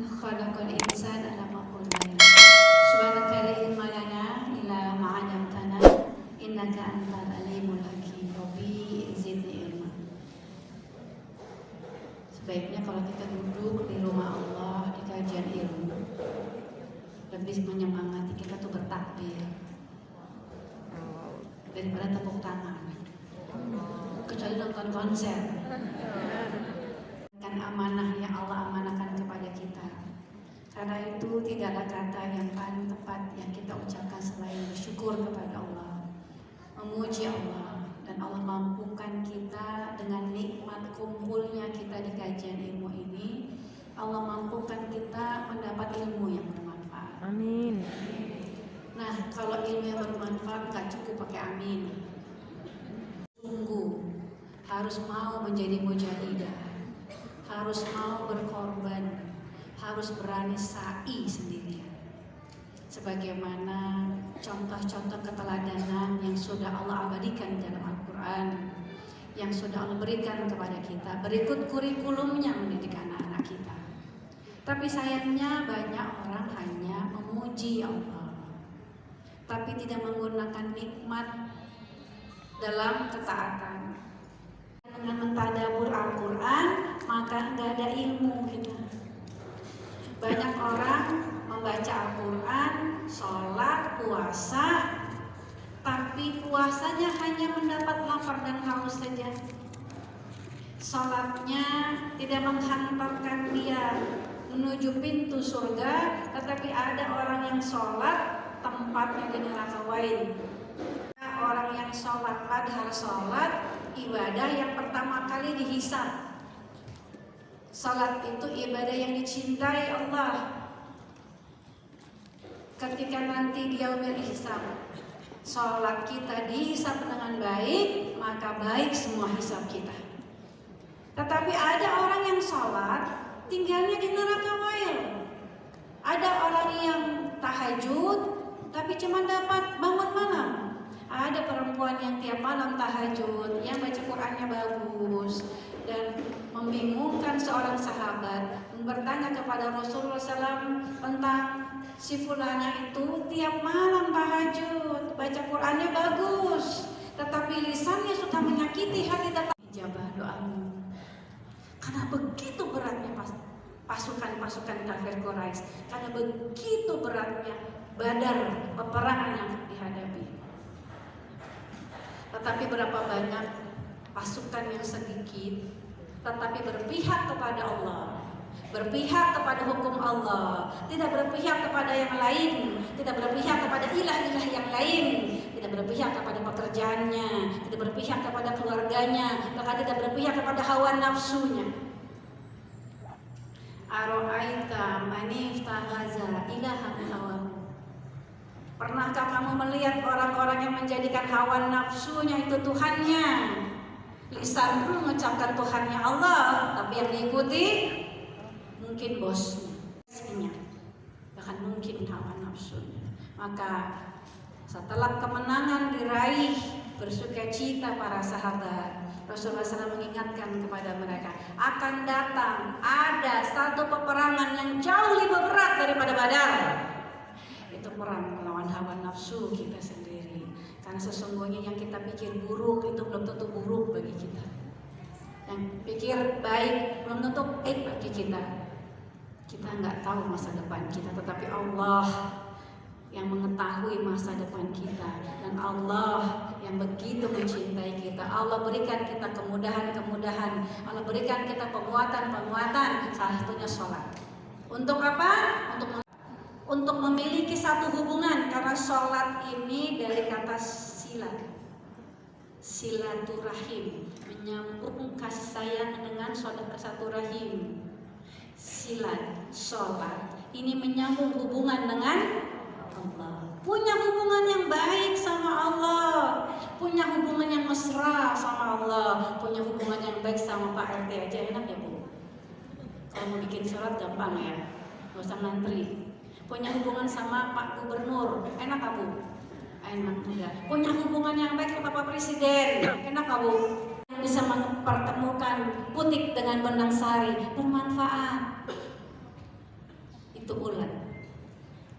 khalaqal insana ala qadar. Subhanaka la ilma lana illa ma 'allamtana innaka antal alimul hakim. Rabbi zidni ilma. Sebaiknya kalau kita duduk di rumah Allah di kajian ilmu, lebih menyemangati kita tuh bertakbir daripada tepuk tangan, kecuali nonton konser. Kan amanah yang Allah amanahkan kepada kita. Karena itu tidak ada kata yang paling tepat yang kita ucapkan selain bersyukur kepada Allah, memuji Allah, dan Allah mampukan kita dengan nikmat kumpulnya kita di kajian ilmu ini. Allah mampukan kita mendapat ilmu yang bermanfaat. Amin. Nah, kalau ilmu yang bermanfaat gak cukup pakai amin. Sungguh harus mau menjadi mujahidah, harus mau berkorban, harus berani sa'i sendirian. Sebagaimana contoh-contoh keteladanan yang sudah Allah abadikan dalam Al-Quran, yang sudah Allah berikan kepada kita, berikut kurikulumnya mendidik anak-anak kita. Tapi sayangnya banyak orang hanya memuji Allah, tapi tidak menggunakan nikmat dalam ketaatan. Dengan mentadabur Al-Quran, maka nggak ada ilmu kita. Banyak orang membaca Al-Quran, sholat, puasa, tapi puasanya hanya mendapat lapar dan haus saja. Sholatnya tidak menghantarkan dia menuju pintu surga, tetapi ada orang yang sholat tempatnya di neraka wain. Orang yang sholat, padahal sholat ibadah yang pertama kali dihisab. Sholat itu ibadah yang dicintai Allah. Ketika nanti di yaumil hisab, sholat kita dihisab dengan baik, maka baik semua hisab kita. Tetapi ada orang yang sholat tinggalnya di neraka wail. Ada orang yang tahajud tapi cuma dapat bangun malam. Ada perempuan yang tiap malam tahajud, yang baca Qur'annya bagus, dan membingungkan seorang sahabat bertanya kepada Rasulullah SAW tentang si fulana itu tiap malam tahajud, baca Qur'annya bagus, tetapi lisannya suka menyakiti hati dan ijabah doamu. Karena begitu beratnya pasukan-pasukan kafir Quraisy, karena begitu beratnya Badar, peperangan yang dihadapi. Tetapi berapa banyak pasukan yang sedikit tetapi berpihak kepada Allah, berpihak kepada hukum Allah, tidak berpihak kepada yang lain, tidak berpihak kepada ilah-ilah yang lain, tidak berpihak kepada pekerjaannya, tidak berpihak kepada keluarganya, bahkan tidak berpihak kepada hawa nafsunya. Aro'aita maniftahaza ilaha hawahu. Pernahkah kamu melihat orang-orang yang menjadikan hawa nafsunya itu Tuhannya? Lisan pun mengucapkan Tuhannya Allah, tapi yang diikuti mungkin bosnya, bahkan mungkin hawa nafsunya. Maka setelah kemenangan diraih, bersukacita para sahabat, Rasulullah SAW mengingatkan kepada mereka, akan datang ada satu peperangan yang jauh lebih berat daripada Badar. Itu perang melawan hawa nafsu kita sendiri. Karena sesungguhnya yang kita pikir buruk itu belum tentu buruk bagi kita. Yang pikir baik belum tentu baik bagi kita. Kita nggak tahu masa depan kita, tetapi Allah yang mengetahui masa depan kita, dan Allah yang begitu mencintai kita. Allah berikan kita kemudahan-kemudahan, Allah berikan kita penguatan-penguatan, salah satunya sholat. Untuk apa? Untuk memiliki satu hubungan, karena sholat ini dari kata silat, silaturahim, menyambung kasih sayang dengan saudara satu rahim. Silat, sholat ini menyambung hubungan dengan Allah, punya hubungan yang baik sama Allah, punya hubungan yang mesra sama Allah, punya hubungan yang baik sama Pak RT aja enak ya Bu. Kalau mau bikin sholat gampang ya, gak usah ngantri. Punya hubungan sama Pak Gubernur, enak gak Bu? Enak juga. Punya hubungan yang baik sama Bapak Presiden, enak gak Bu? Bisa mempertemukan putik dengan benang sari, bermanfaat. itu ulat.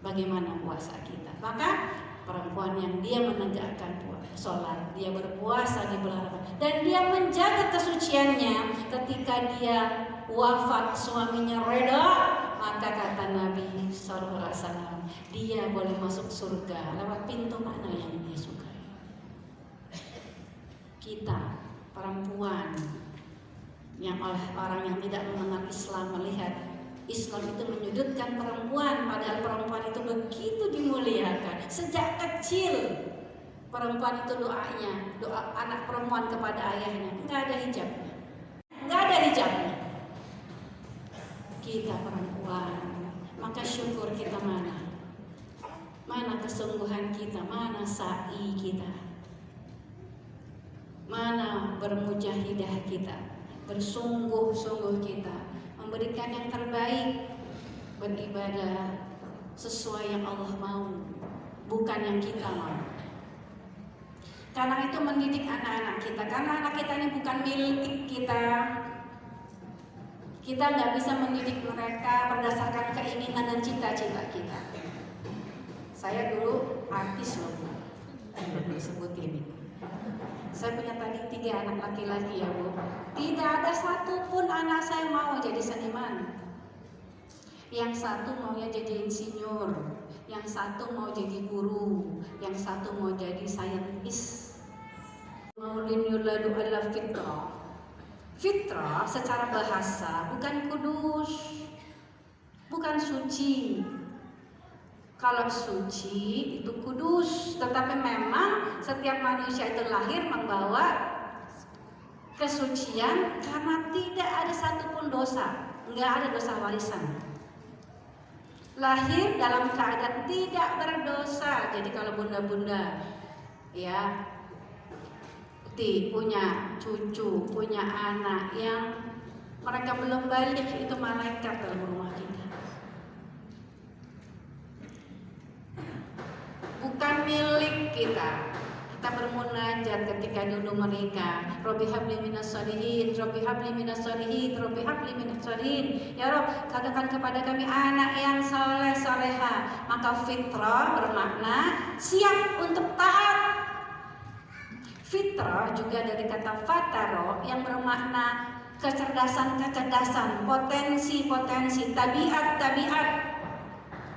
Bagaimana puasa kita? Maka perempuan yang dia menegakkan sholat, dia berpuasa di bulan Ramadan, dan dia menjaga kesuciannya, ketika dia wafat suaminya reda, maka kata Nabi SAW, dia boleh masuk surga lewat pintu mana yang dia sukai. Kita perempuan yang oleh orang yang tidak mengenal Islam melihat Islam itu menyudutkan perempuan, padahal perempuan itu begitu dimuliakan. Sejak kecil perempuan itu doa anak perempuan kepada ayahnya, nggak ada hijabnya. Kita perempuan, maka syukur kita mana kesungguhan kita, mana sa'i kita, mana bermujahidah kita, bersungguh-sungguh kita memberikan yang terbaik, beribadah sesuai yang Allah mau, bukan yang kita mau. Karena itu mendidik anak-anak kita, karena anak kita ini bukan milik kita. Kita nggak bisa mendidik mereka berdasarkan keinginan dan cita-cita kita. Saya dulu artis loh, disebutin. Saya punya tadi 3 anak laki-laki ya Bu. Tidak ada satupun anak saya mau jadi seniman. Yang satu maunya jadi insinyur, yang satu mau jadi guru, yang satu mau jadi saintis. Maulin yuladu adalah fitrah. Fitrah secara bahasa bukan kudus, bukan suci. Kalau suci itu kudus, tetapi memang setiap manusia itu lahir membawa kesucian karena tidak ada satupun dosa, nggak ada dosa warisan. Lahir dalam keadaan tidak berdosa. Jadi kalau bunda-bunda ya punya cucu, punya anak yang mereka belum balik, itu malaikat dalam rumah kita. Bukan milik kita. Kita bermunajat ketika dulu menikah, Robbi habli minas sholihin, Robbi habli minas sholihin, Robbi habli minas sholihin. Ya Rob, katakan kepada kami anak yang soleh soleha. Maka fitrah bermakna siap untuk taat. Fitrah juga dari kata fataro yang bermakna kecerdasan, potensi, tabiat.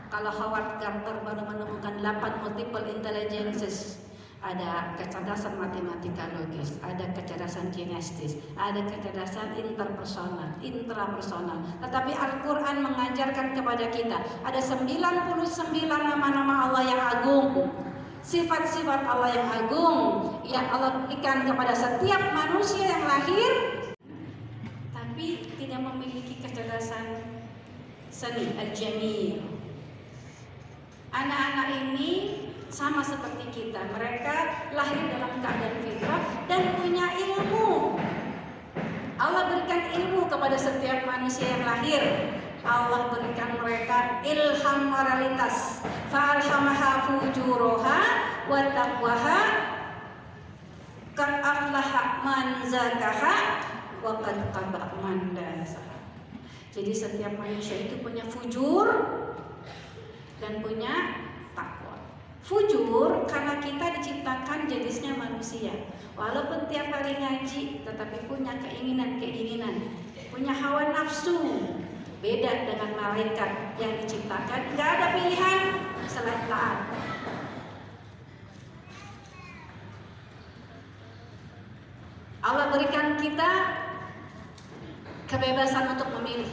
Kalau Howard Gardner baru menemukan 8 multiple intelligences. Ada kecerdasan matematika logis, ada kecerdasan kinestis, ada kecerdasan intrapersonal. Tetapi Al-Quran mengajarkan kepada kita ada 99 nama-nama Allah yang agung, sifat-sifat Allah yang agung yang Allah berikan kepada setiap manusia yang lahir, tapi tidak memiliki kecerdasan seni al-jamil. Anak-anak ini sama seperti kita, mereka lahir dalam keadaan fitrah dan punya ilmu. Allah berikan ilmu kepada setiap manusia yang lahir. Allah berikan mereka ilham moralitas. Fa'alhamaha fujuraha wa taqwaha qad aflaha man zakaha wa qad khaba man dasaha. Jadi setiap manusia itu punya fujur dan punya takwa. Fujur karena kita diciptakan jenisnya manusia. Walaupun tiap hari ngaji, tetapi punya keinginan, punya hawa nafsu. Beda dengan malaikat yang diciptakan nggak ada pilihan selain taat. Allah berikan kita kebebasan untuk memilih.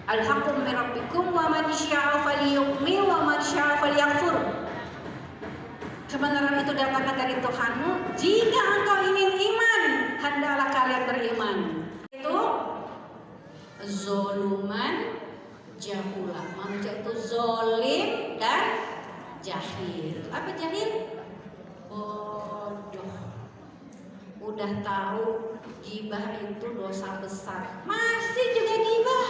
Al-haqqu min rabbikum wa man syaa falyu'min wa man syaa falyakfur. Kebenaran itu datang dari Tuhanmu. Jika engkau ingin iman, hendaklah kalian beriman. Itu zoluman jahula. Manusia itu zolim dan jahil. Apa jahil? Bodoh. Udah tahu gibah itu dosa besar, masih juga gibah.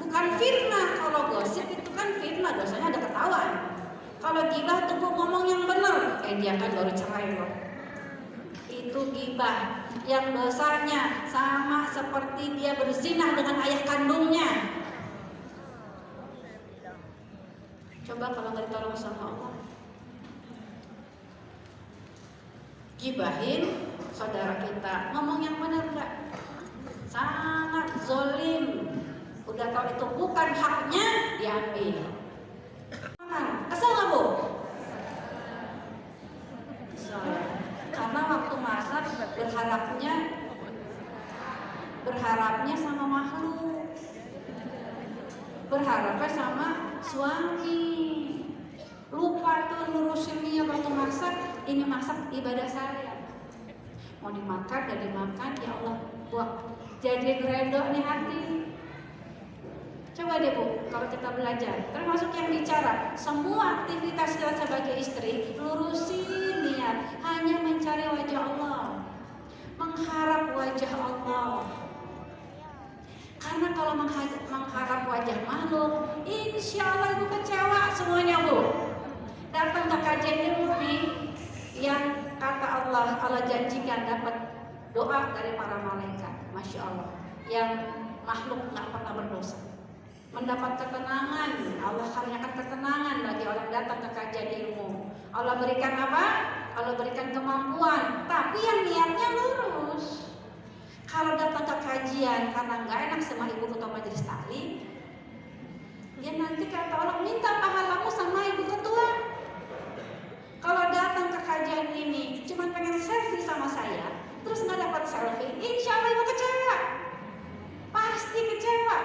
Bukan fitnah. Kalau gosip itu kan fitnah, dosanya ada ketahuan. Kalau gibah tuh ngomong yang benar, dia kan baru cerai loh. Itu gibah. gibah, yang dosanya sama seperti dia berzina dengan ayah kandungnya. Coba kalau nggak ditolong sama Allah, gibahin saudara kita, ngomong yang benar nggak? Sangat zolim. Udah tahu itu bukan haknya, diambil. Kesel nggak Bu? Kesel. Karena waktu masak berharapnya sama makhluk, berharapnya sama suami. Lupa tuh lurusin niat waktu masak. Ini masak ibadah saya. Mau dimakan, dan dimakan, ya Allah buat jadi ridho nih hati. Coba deh Bu, kalau kita belajar, termasuk yang bicara, semua aktivitas kita sebagai istri, lurusin niat, hanya mencari wajah Allah, mengharap wajah Allah. Karena kalau mengharap wajah makhluk, insya Allah Ibu kecewa semuanya Bu. Datang ke kajian ilmu nih, yang kata Allah janjikan dapat doa dari para malaikat, Masya Allah, yang makhluk nggak pernah berdosa, mendapat ketenangan. Allah karyakan ketenangan bagi orang datang ke kajian ilmu. Allah berikan apa? Allah berikan kemampuan, tapi yang niatnya lurus. Kalau datang ke kajian karena nggak enak sama ibu ketua majelis taklim, ya nanti kata Allah minta pahalamu sama ibu ketua. Kalau datang ke kajian ini cuma pengen selfie sama saya, terus nggak dapat selfie, insya Allah ibu kecewa, pasti kecewa.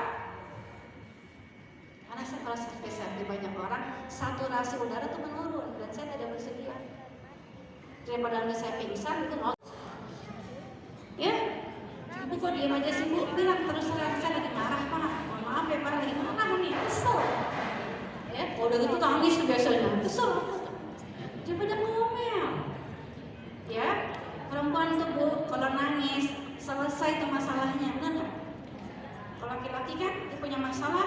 Karena kalau selfie banyak orang, saturasi udara itu menurun, dan saya tidak bersedia. Daripada saya pingsan itu mau, ya, ibu kok diam aja sih Bu? Bilang terus terang, saya lagi marah Pak, mohon maaf ya Pak, lagi marah nih, kesel. Ya, udah gitu tangis tuh biasanya, kesel. Daripada ngomel, ya, perempuan tuh Bu, kalau nangis selesai tuh masalahnya, benar nggak? Kalau laki-laki kan dia punya masalah,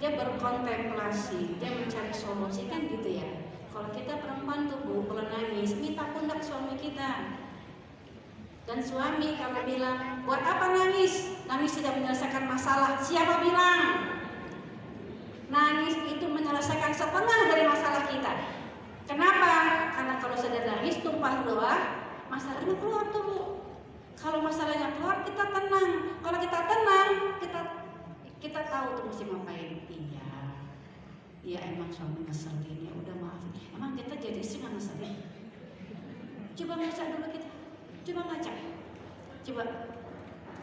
dia berkontemplasi, dia mencari solusi kan gitu ya. Kalau kita perempuan tuh Bu, kalau nangis minta pundak suami kita. Dan suami kalau bilang, buat apa nangis? Nangis tidak menyelesaikan masalah. Siapa bilang? Nangis itu menyelesaikan setengah dari masalah kita. Kenapa? Karena kalau sudah nangis tumpah doa, masalahnya keluar tuh Bu. Kalau masalahnya keluar, kita tenang. Kalau kita tenang, kita tahu tuh mesti ngapain. Iya emang suami ngeselin, ya udah maafin. Emang kita jadi istri nggak ngeselin? Coba ngaca dulu kita. Coba ngaca. Coba.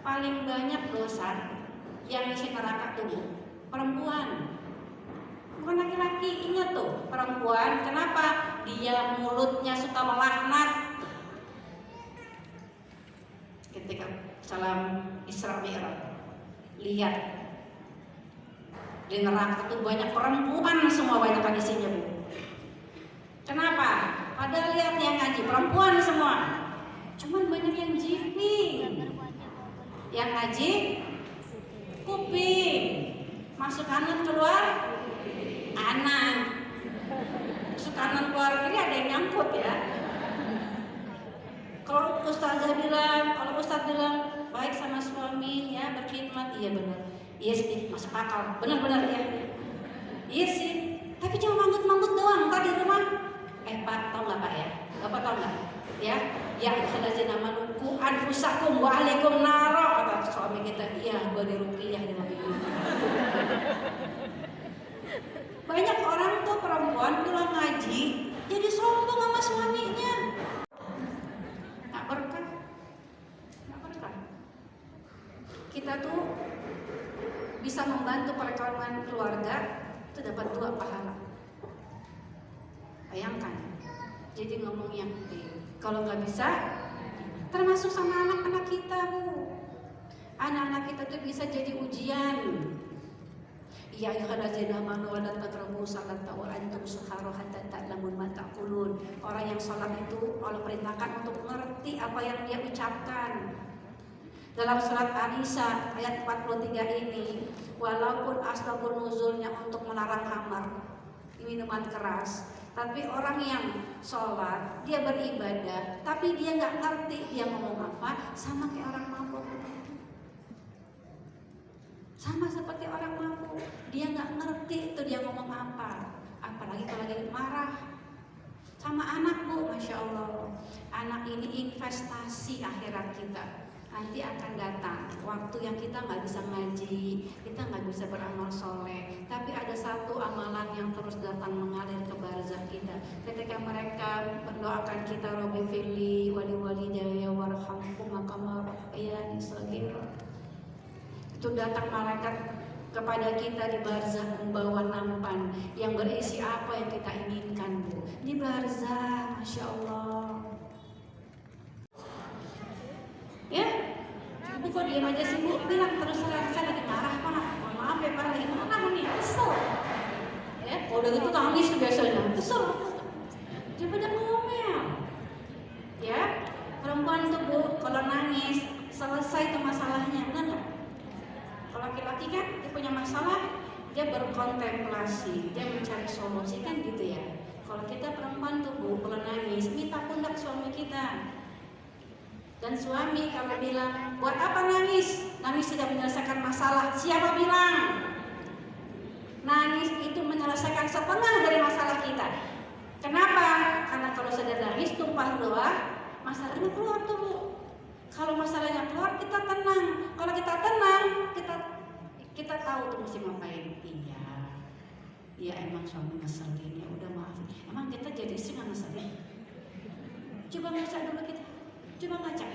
Paling banyak dosa yang isi neraka tuh perempuan. Bukan laki-laki. Ingat tuh, perempuan kenapa? Dia mulutnya suka melaknat. Ketika salam Isra Mi'raj, lihat di neraka itu banyak perempuan semua, banyak isinya Bu. Kenapa? Padahal lihat yang ngaji perempuan semua, cuman banyak yang jiping. Yang ngaji kuping, masuk kanan keluar kanan, masuk kanan keluar kiri, ada yang nyangkut ya. Kalau ustazah bilang, kalau ustaz bilang baik sama suami ya, berkhidmat, iya benar. Iya sih, masuk akal, benar-benar ya. Iya sih, tapi cuma manggut-manggut doang tadi di rumah. Pak, tau nggak Pak ya? Bapak tau nggak? Ya, ayyuhallazina amanu qu anfusakum wa ahlikum naro, kata suami kita. Iya, gua diruqyah di mobil. Banyak orang tuh perempuan pulang ngaji jadi sombong sama suaminya. Nggak berkah. Kita tuh bisa membantu perekonomian keluarga itu dapat 2 pahala. Bayangkan, jadi ngomong yang gede. Kalau nggak bisa, termasuk sama anak-anak kita Bu. Anak-anak kita tuh bisa jadi ujian. Ya ayyuhallazina amanu la taqrabu sholata wa antum sukara hatta ta'lamu ma taqulun. Orang yang sholat itu Allah perintahkan untuk mengerti apa yang dia ucapkan. Dalam surat An-Nisa ayat 43 ini, walaupun asbabun nuzulnya untuk melarang khamar, minuman keras, Tapi orang yang sholat, dia beribadah, tapi dia nggak ngerti dia ngomong apa, sama kayak orang mabuk. Sama seperti orang mabuk, dia nggak ngerti itu dia ngomong apa. Apalagi kalau lagi marah. Sama anak Bu, Masya Allah. Anak ini investasi akhirat kita. Nanti akan datang waktu yang kita nggak bisa ngaji, kita nggak bisa beramal soleh, tapi ada satu amalan yang terus datang mengalir ke barzakh kita. Ketika mereka mendoakan kita, Robbi firli wali walidayya warhamhuma kama rabbayani shaghira. Itu datang malaikat kepada kita di barzakh membawa nampan yang berisi apa yang kita inginkan Bu. Di barzakh, Masya Allah. Ya, Ibu kok diam aja sih Bu? Bilang terus terang, saya lagi marah Pak. Mohon maaf ya Pak, lagi marah nih, kesel. Ya, kalau udah gitu nangis tuh biasanya, kesel. Coba udah ngomel. Ya, perempuan tuh Bu, kalau nangis selesai tuh masalahnya, benar nggak? Kalau laki-laki kan dia punya masalah, dia berkontemplasi, dia mencari solusi kan gitu ya. Kalau kita perempuan tuh Bu, kalau nangis, minta pundak suami kita. Dan suami kalau bilang, buat apa nangis? Nangis tidak menyelesaikan masalah. Siapa bilang? Nangis itu menyelesaikan setengah dari masalah kita. Kenapa? Karena kalau sudah nangis, tumpah ruah, masalahnya keluar tuh Bu. Kalau masalahnya keluar, kita tenang. Kalau kita tenang, kita tahu tuh mesti ngapain. Iya emang suami ngeselin, ya udah maafin. Emang kita jadi istri nggak ngeselin? Coba baca dulu kita. Coba baca.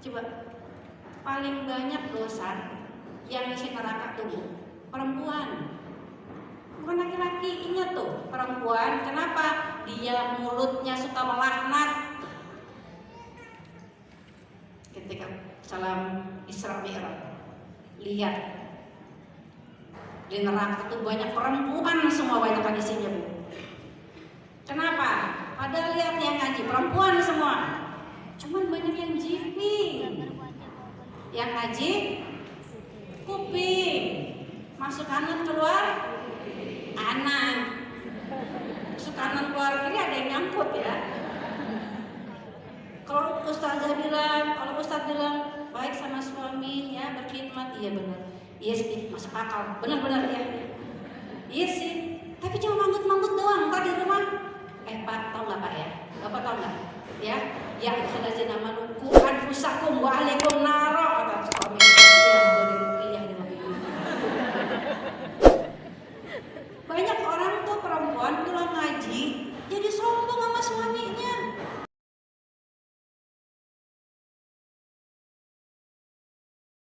Coba. Paling banyak dosa yang isi neraka tuh perempuan. Bukan laki-laki. Ingat tuh, perempuan kenapa? Dia mulutnya suka melaknat. Ketika salam Isra Mi'raj, lihat di neraka itu banyak perempuan semua, banyak isinya Bu. Kenapa? Padahal lihat yang ngaji perempuan semua. Cuman banyak yang jiping. Yang ngaji kuping. Masuk kanan keluar kanan. Masuk kanan keluar kiri ada yang nyangkut ya. Kalau ustazah bilang, kalau ustaz bilang baik sama suami ya, berkhidmat, iya benar. Iya sih, masuk akal. Benar-benar ya. Iya sih. Tapi cuma manggut-manggut doang tadi di rumah. Pak, tau nggak Pak ya? Bapak tau nggak? Ya, ayyuhallazina amanu qu anfusakum wa ahlikum naro, kata suami saya dari ruqyah di mobil. Banyak orang tuh perempuan pulang ngaji jadi sombong sama suaminya.